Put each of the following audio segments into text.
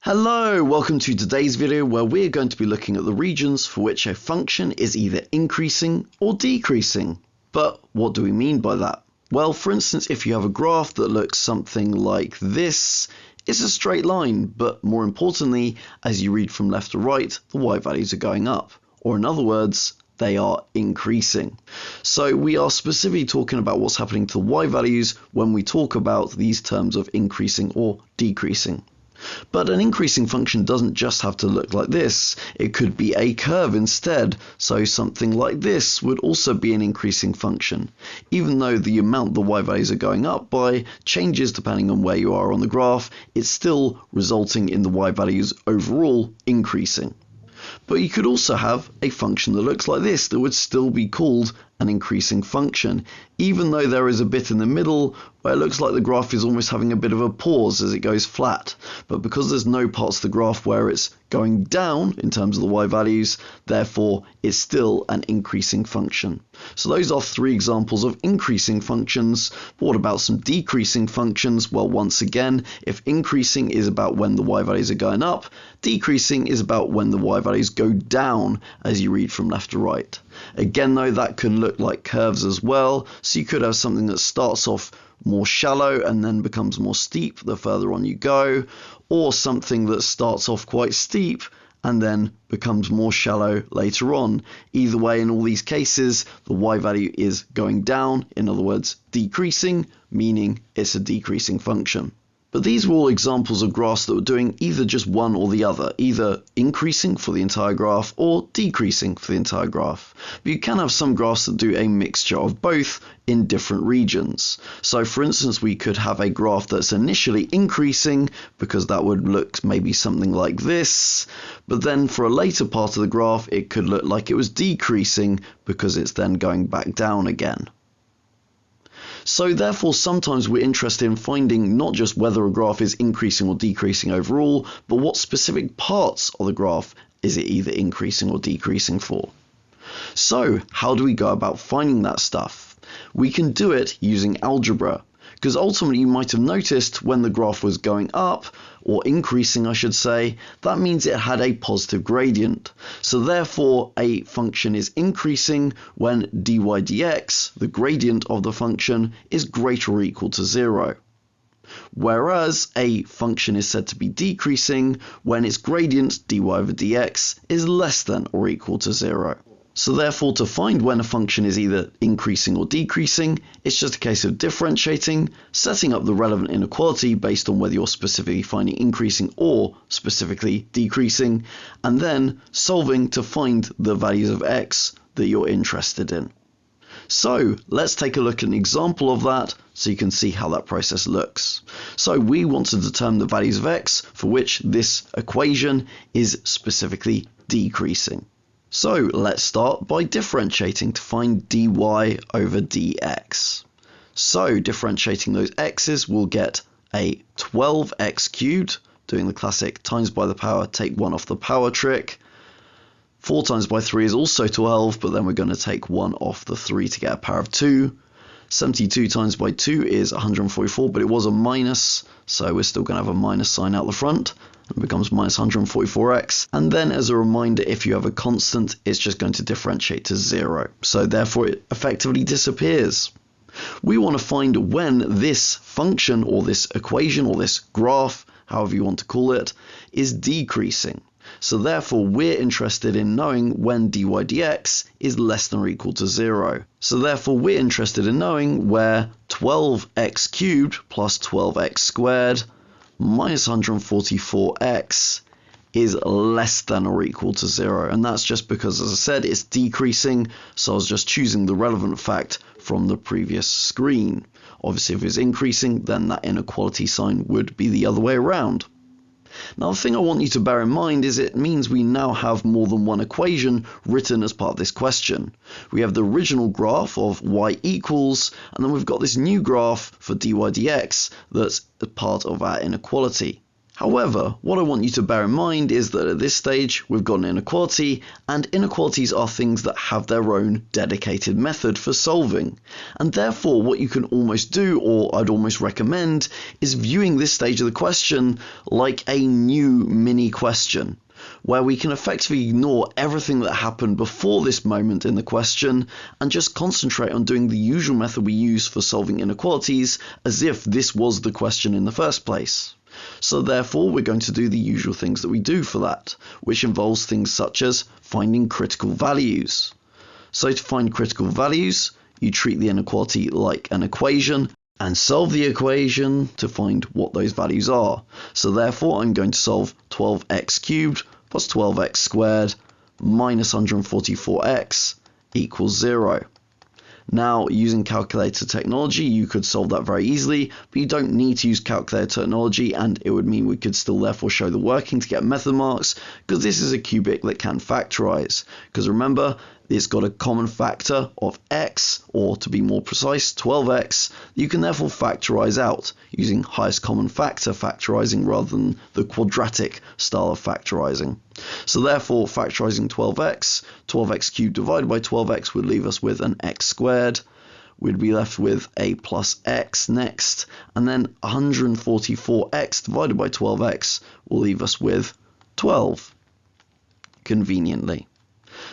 Hello, welcome to today's video where we're going to be looking at the regions for which a function is either increasing or decreasing. But what do we mean by that? Well, for instance, if you have a graph that looks something like this, it's a straight line, but more importantly, as you read from left to right, the y values are going up. Or in other words, they are increasing. So we are specifically talking about what's happening to the y values when we talk about these terms of increasing or decreasing. But an increasing function doesn't just have to look like this. It could be a curve instead. So something like this would also be an increasing function. Even though the amount the y values are going up by changes depending on where you are on the graph, it's still resulting in the y values overall increasing. But you could also have a function that looks like this that would still be called an increasing function, even though there is a bit in the middle where it looks like the graph is almost having a bit of a pause as it goes flat. But because there's no parts of the graph where it's going down in terms of the y values, therefore it's still an increasing function. So those are three examples of increasing functions. But what about some decreasing functions? Well, once again, if increasing is about when the y values are going up, decreasing is about when the y values go down as you read from left to right. Again though, that can look like curves as well, so you could have something that starts off more shallow and then becomes more steep the further on you go, or something that starts off quite steep and then becomes more shallow later on. Either way, in all these cases, the y value is going down, in other words, decreasing, meaning it's a decreasing function. But these were all examples of graphs that were doing either just one or the other, either increasing for the entire graph or decreasing for the entire graph. But you can have some graphs that do a mixture of both in different regions. So for instance, we could have a graph that's initially increasing because that would look maybe something like this, but then for a later part of the graph it could look like it was decreasing because it's then going back down again. So therefore, sometimes we're interested in finding not just whether a graph is increasing or decreasing overall, but what specific parts of the graph is it either increasing or decreasing for. So how do we go about finding that stuff? We can do it using algebra, because ultimately you might have noticed when the graph was going up, or increasing I should say, that means it had a positive gradient. So therefore a function is increasing when dy dx, the gradient of the function, is greater or equal to 0. Whereas a function is said to be decreasing when its gradient dy over dx is less than or equal to 0. So therefore, to find when a function is either increasing or decreasing, it's just a case of differentiating, setting up the relevant inequality based on whether you're specifically finding increasing or specifically decreasing, and then solving to find the values of x that you're interested in. So let's take a look at an example of that so you can see how that process looks. So we want to determine the values of x for which this equation is specifically decreasing. So let's start by differentiating to find dy over dx. So differentiating those x's, we'll get a 12x cubed, doing the classic times by the power, take 1 off the power trick. 4 times by 3 is also 12, but then we're going to take 1 off the 3 to get a power of 2. 72 times by 2 is 144, but it was a minus, so we're still going to have a minus sign out the front. It becomes minus 144x, and then as a reminder, if you have a constant, it's just going to differentiate to 0, so therefore it effectively disappears. We want to find when this function or this equation or this graph, however you want to call it, is decreasing. So therefore we're interested in knowing when dy dx is less than or equal to 0. So therefore we're interested in knowing where 12x cubed plus 12x squared minus 144x is less than or equal to 0. And that's just because, as I said, it's decreasing, so I was just choosing the relevant fact from the previous screen. Obviously, if it's increasing, then that inequality sign would be the other way around. Now, the thing I want you to bear in mind is it means we now have more than one equation written as part of this question. We have the original graph of y equals, and then we've got this new graph for dy dx that's a part of our inequality. However, what I want you to bear in mind is that at this stage we've got an inequality, and inequalities are things that have their own dedicated method for solving. And therefore what you can almost do, or I'd almost recommend, is viewing this stage of the question like a new mini question, where we can effectively ignore everything that happened before this moment in the question and just concentrate on doing the usual method we use for solving inequalities as if this was the question in the first place. So therefore we're going to do the usual things that we do for that, which involves things such as finding critical values. So to find critical values, you treat the inequality like an equation and solve the equation to find what those values are. So therefore I'm going to solve 12x cubed plus 12x squared minus 144x equals 0. Now, using calculator technology, you could solve that very easily, but you don't need to use calculator technology, and it would mean we could still therefore show the working to get method marks, because this is a cubic that can factorize. Because remember, it's got a common factor of x, or to be more precise, 12x. You can therefore factorize out using highest common factor factorizing rather than the quadratic style of factorizing. So therefore, factorizing 12x cubed divided by 12x would leave us with an x squared. We'd be left with a plus x next, and then 144x divided by 12x will leave us with 12, conveniently.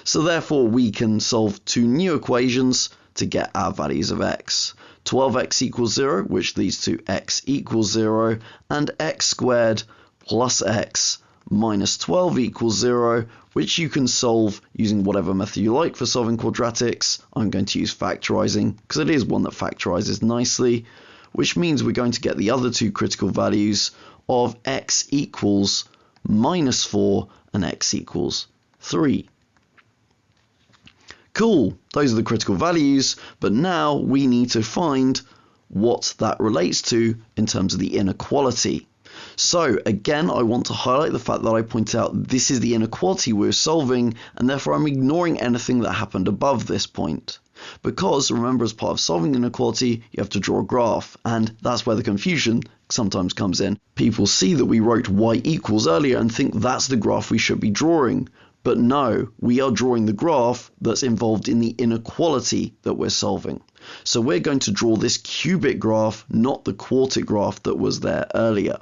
So therefore we can solve two new equations to get our values of x. 12x equals 0, which leads to x equals 0, and x squared plus x minus 12 equals 0, which you can solve using whatever method you like for solving quadratics. I'm going to use factorizing because it is one that factorizes nicely, which means we're going to get the other two critical values of x equals minus 4 and x equals 3. Cool, those are the critical values, but now we need to find what that relates to in terms of the inequality. So again, I want to highlight the fact that I point out this is the inequality we're solving, and therefore I'm ignoring anything that happened above this point. Because remember, as part of solving inequality, you have to draw a graph, and that's where the confusion sometimes comes in. People see that we wrote y equals earlier and think that's the graph we should be drawing. But no, we are drawing the graph that's involved in the inequality that we're solving. So we're going to draw this cubic graph, not the quartic graph that was there earlier.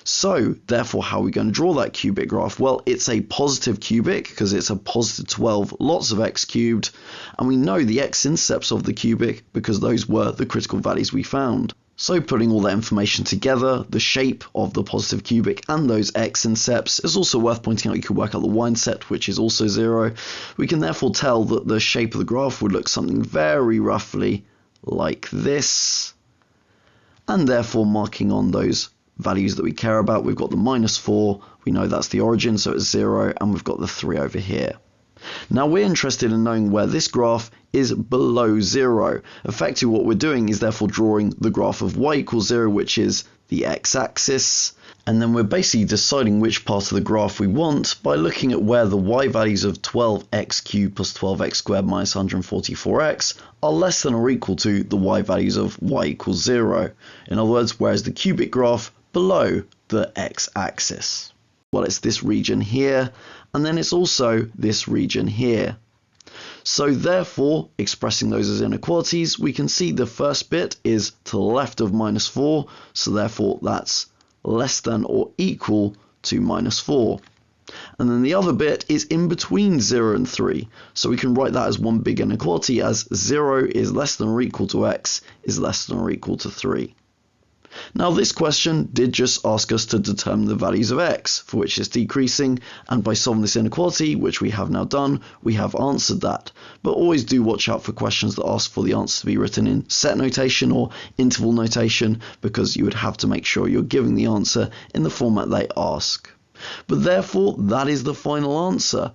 So therefore, how are we going to draw that cubic graph? Well, it's a positive cubic because it's a positive 12, lots of x cubed, and we know the x-intercepts of the cubic because those were the critical values we found. So putting all that information together, the shape of the positive cubic and those x-intercepts is also worth pointing out. You could work out the y-intercept, which is also 0. We can therefore tell that the shape of the graph would look something very roughly like this, and therefore marking on those values that we care about. We've got the minus 4, we know that's the origin, so it's 0, and we've got the 3 over here. Now we're interested in knowing where this graph is below 0. Effectively what we're doing is therefore drawing the graph of y equals 0, which is the x-axis, and then we're basically deciding which part of the graph we want by looking at where the y values of 12x cubed plus 12x squared minus 144x are less than or equal to the y values of y equals 0. In other words, where's the cubic graph below the x-axis? Well, it's this region here, and then it's also this region here. So therefore, expressing those as inequalities, we can see the first bit is to the left of minus 4, so therefore that's less than or equal to minus 4. And then the other bit is in between 0 and 3, so we can write that as one big inequality as 0 is less than or equal to x is less than or equal to 3. Now this question did just ask us to determine the values of x for which it's decreasing, and by solving this inequality, which we have now done, we have answered that. But always do watch out for questions that ask for the answer to be written in set notation or interval notation, because you would have to make sure you're giving the answer in the format they ask. But therefore, that is the final answer.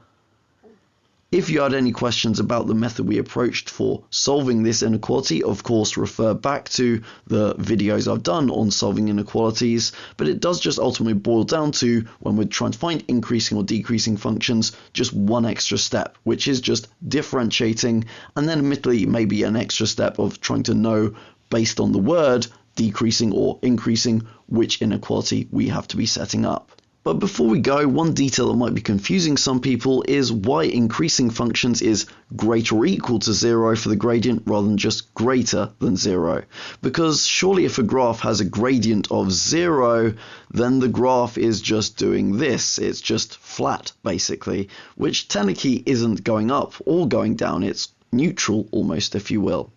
If you had any questions about the method we approached for solving this inequality, of course refer back to the videos I've done on solving inequalities, but it does just ultimately boil down to, when we're trying to find increasing or decreasing functions, just one extra step, which is just differentiating, and then admittedly maybe an extra step of trying to know, based on the word, decreasing or increasing, which inequality we have to be setting up. But before we go, one detail that might be confusing some people is why increasing functions is greater or equal to 0 for the gradient rather than just greater than 0. Because surely if a graph has a gradient of 0, then the graph is just doing this. It's just flat, basically, which technically isn't going up or going down. It's neutral, almost, if you will.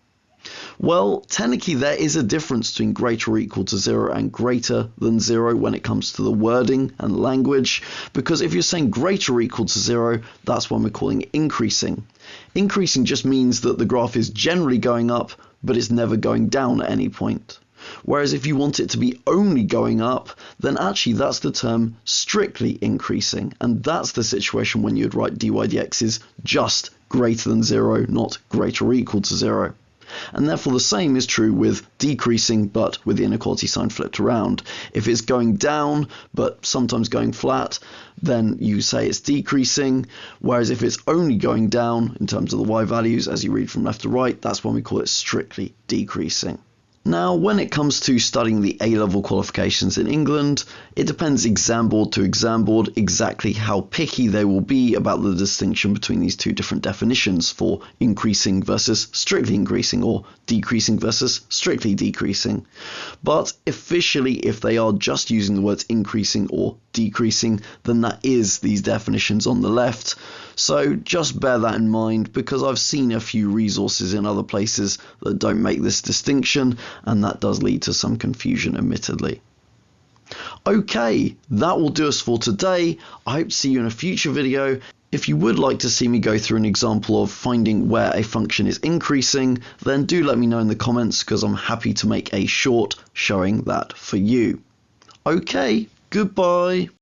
Well, technically there is a difference between greater or equal to 0 and greater than 0 when it comes to the wording and language, because if you're saying greater or equal to 0, that's when we're calling it increasing. Increasing just means that the graph is generally going up, but it's never going down at any point. Whereas if you want it to be only going up, then actually that's the term strictly increasing, and that's the situation when you'd write dy dx is just greater than 0, not greater or equal to 0. And therefore the same is true with decreasing, but with the inequality sign flipped around. If it's going down but sometimes going flat, then you say it's decreasing, whereas if it's only going down in terms of the y values as you read from left to right, that's when we call it strictly decreasing. Now, when it comes to studying the A-level qualifications in England, it depends exam board to exam board exactly how picky they will be about the distinction between these two different definitions for increasing versus strictly increasing, or decreasing versus strictly decreasing. But officially, if they are just using the words increasing or decreasing, then that is these definitions on the left. So just bear that in mind, because I've seen a few resources in other places that don't make this distinction, and that does lead to some confusion, admittedly. Okay, that will do us for today. I hope to see you in a future video. If you would like to see me go through an example of finding where a function is increasing, then do let me know in the comments, because I'm happy to make a short showing that for you. Okay, goodbye.